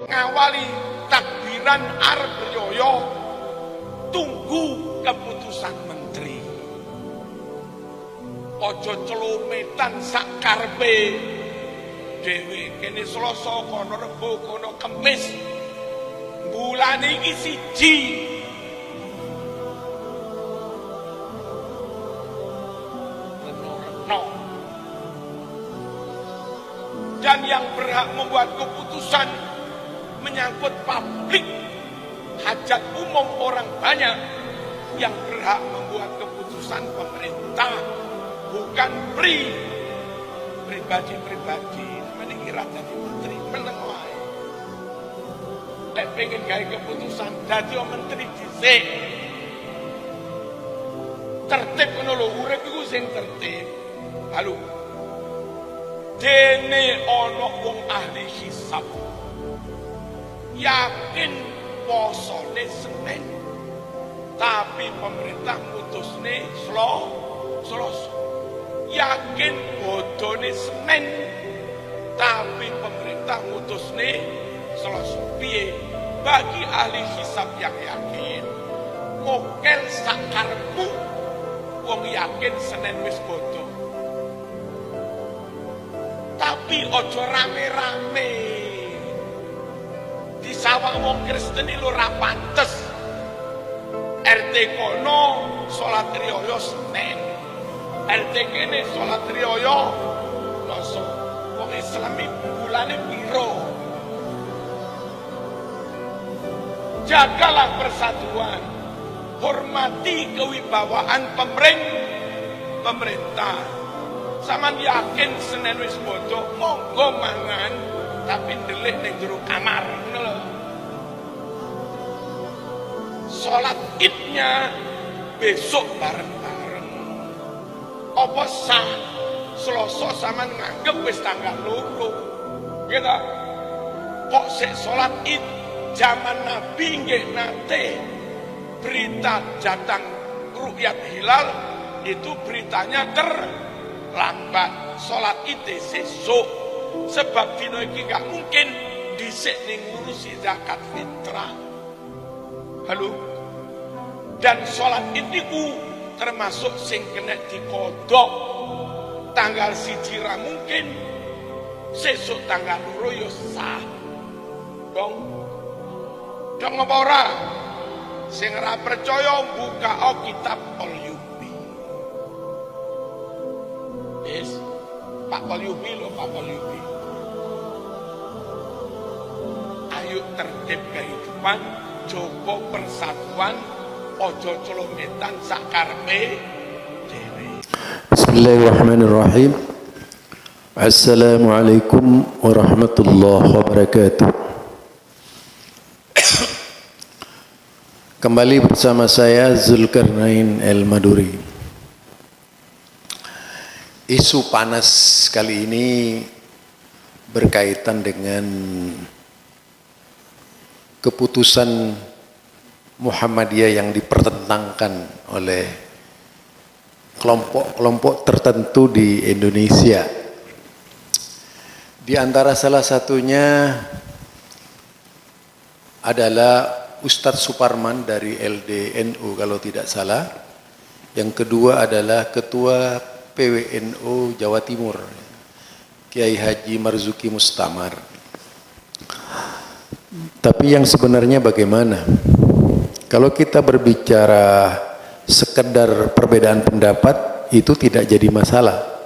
ngawali takbiran arep riyaya tunggu keputusan menteri. Aja celumetan sak karepe dhewe, kene Selasa kono Rebo kono Kamis. Bulan iki siji. Reno. Dan yang berhak membuat keputusan menyangkut publik, hajat umum orang banyak, yang berhak membuat keputusan pemerintah, bukan pribadi-pribadi. Namanya kira jadi menteri meneng wae. Lek pengen gawe keputusan dadi menteri dhisik. Tertib ngono lho, urip iku sing tertib. Halo. Dene ana wong ahli hisab. Yakin posone Senin. Tapi pemerintah mutusne Selasa. Yakin bodone Senin. Tapi pemerintah mutusne Selasa. Piye? Bagi ahli hisab yang yakin, mokel sakarepmu, wong yakin Senin wis bodo. Tapi ojo rame-rame. Di sawah wong Kristen lho ra pantes. RT kono salat riyaya Senin. RT kene salat riyaya Selasa. Wong Islam iki bulane piro? Jagalah persatuan. Hormati kewibawaan pemerintah. Saman yakin Senin wis bodo, monggo mangan tapi ndelik ning jero kamar, ngono lho. Salat Idnya besok bareng-bareng. Apa sah Selasa sampean nganggep wis tanggal 2? Gitu. Kok sik salat Id zaman Nabi nggih nate berita datang ru'yat hilal itu beritanya terlambat. Salat Id sesuk sebab dino iki gak mungkin dhisik ning ngurusi zakat fitrah. Halo. Dan salat Id iku termasuk sing kena dikodok tanggal 1 ra mungkin, sesuk tanggal 2 ya sah. Dong apa ora? Sing ora percaya buka kitab Al-Yubi. Yes, Pak Al-Yubi lho, Pak Al-Yubi. Ayo tertib kehidupan, coba persatuan, ojo celometan sak karepe dhewe. Bismillahirrahmanirrahim. Assalamualaikum warahmatullahi wabarakatuh. Kembali bersama saya Zulkarnain El-Maduri. Isu panas kali ini berkaitan dengan keputusan Muhammadiyah yang dipertentangkan oleh kelompok-kelompok tertentu di Indonesia. Di antara salah satunya adalah Ustadz Suparman dari LDNU kalau tidak salah. Yang kedua adalah Ketua PWNU Jawa Timur, Kiai Haji Marzuki Mustamar. Tapi yang sebenarnya bagaimana? Kalau kita berbicara sekedar perbedaan pendapat, itu tidak jadi masalah.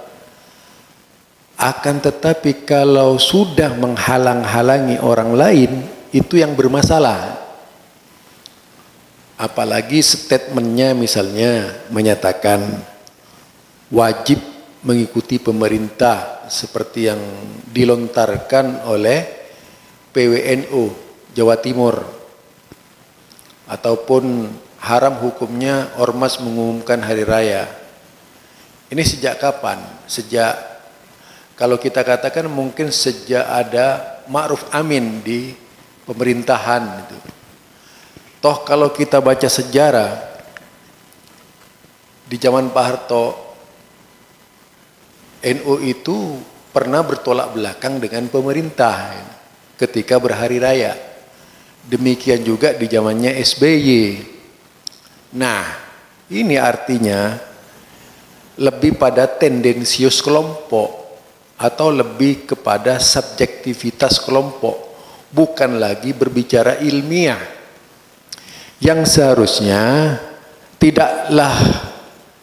Akan tetapi kalau sudah menghalang-halangi orang lain, itu yang bermasalah. Apalagi statementnya misalnya menyatakan wajib mengikuti pemerintah seperti yang dilontarkan oleh PWNU Jawa Timur, ataupun haram hukumnya ormas mengumumkan hari raya. Ini sejak kapan? Sejak, kalau kita katakan mungkin sejak ada Ma'ruf Amin di pemerintahan itu. Toh kalau kita baca sejarah di zaman Pak Harto, NU itu pernah bertolak belakang dengan pemerintah. ketika berhari raya. Demikian juga di zamannya SBY. Nah, ini artinya lebih pada tendensius kelompok atau lebih kepada subjektivitas kelompok, bukan lagi berbicara ilmiah. Yang seharusnya tidaklah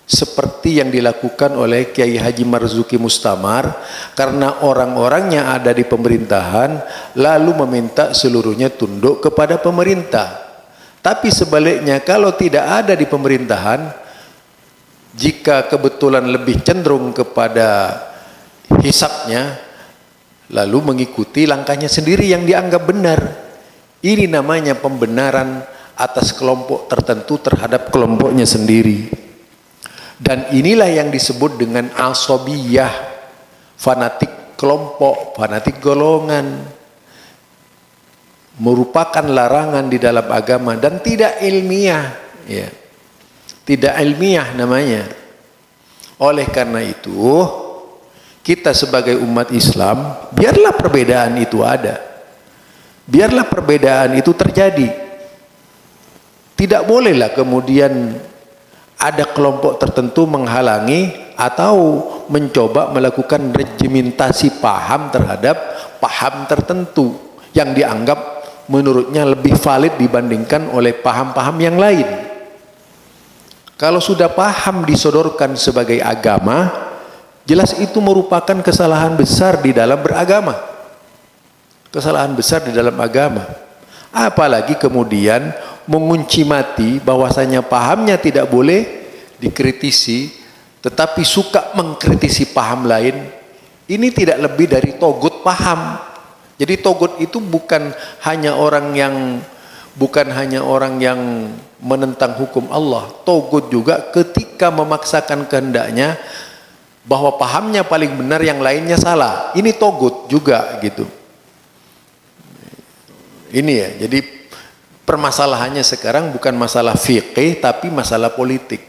seperti yang dilakukan oleh Kiai Haji Marzuki Mustamar, karena orang-orangnya ada di pemerintahan lalu meminta seluruhnya tunduk kepada pemerintah. Tapi sebaliknya, kalau tidak ada di pemerintahan, jika kebetulan lebih cenderung kepada hisabnya, lalu mengikuti langkahnya sendiri yang dianggap benar. Ini namanya pembenaran atas kelompok tertentu terhadap kelompoknya sendiri. Dan inilah yang disebut dengan asabiyah, fanatik kelompok, fanatik golongan, merupakan larangan di dalam agama dan tidak ilmiah, ya. Tidak ilmiah namanya. Oleh karena itu, kita sebagai umat Islam, biarlah perbedaan itu ada. Biarlah perbedaan itu terjadi. Tidak bolehlah kemudian ada kelompok tertentu menghalangi atau mencoba melakukan regimentasi paham terhadap paham tertentu yang dianggap menurutnya lebih valid dibandingkan oleh paham-paham yang lain. Kalau sudah paham disodorkan sebagai agama, jelas itu merupakan kesalahan besar di dalam beragama. Kesalahan besar di dalam agama. Apalagi kemudian mengunci mati bahwasanya pahamnya tidak boleh dikritisi, tetapi suka mengkritisi paham lain. Ini tidak lebih dari togut paham. Jadi togut itu bukan hanya orang yang menentang hukum Allah. Togut juga ketika memaksakan kehendaknya bahwa pahamnya paling benar, yang lainnya salah. Ini togut juga gitu. Ini ya, jadi permasalahannya sekarang bukan masalah fikih tapi masalah politik.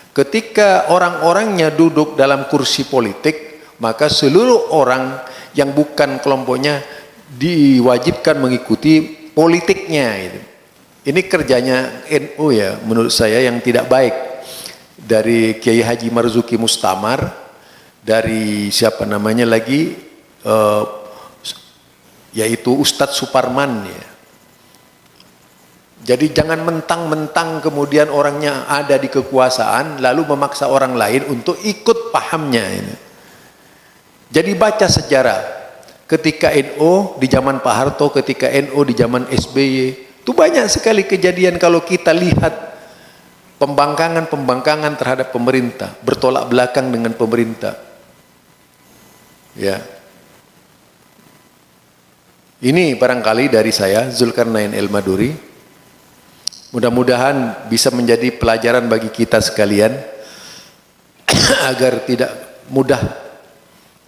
Ketika orang-orangnya duduk dalam kursi politik, maka seluruh orang yang bukan kelompoknya diwajibkan mengikuti politiknya. Ini kerjanya NU ya, menurut saya yang tidak baik. Dari Kiai Haji Marzuki Mustamar, dari siapa namanya lagi, yaitu Ustadz Suparman ya. Jadi jangan mentang-mentang kemudian orangnya ada di kekuasaan lalu memaksa orang lain untuk ikut pahamnya ini. Jadi baca sejarah ketika NU di zaman Pak Harto, ketika NU di zaman SBY, itu banyak sekali kejadian kalau kita lihat pembangkangan terhadap pemerintah, bertolak belakang dengan pemerintah. Ya. Ini barangkali dari saya, Zulkarnain El-Maduri. Mudah-mudahan bisa menjadi pelajaran bagi kita sekalian agar tidak mudah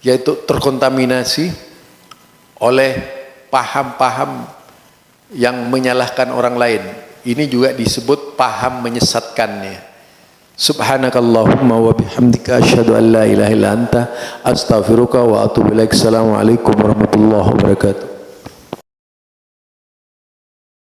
yaitu terkontaminasi oleh paham-paham yang menyalahkan orang lain. Ini juga disebut paham menyesatkannya. Subhanakallahumma wa bihamdika asyhadu an la ilaha illa anta astaghfiruka wa atubu ilaik. Assalamualaikum warahmatullahi wabarakatuh.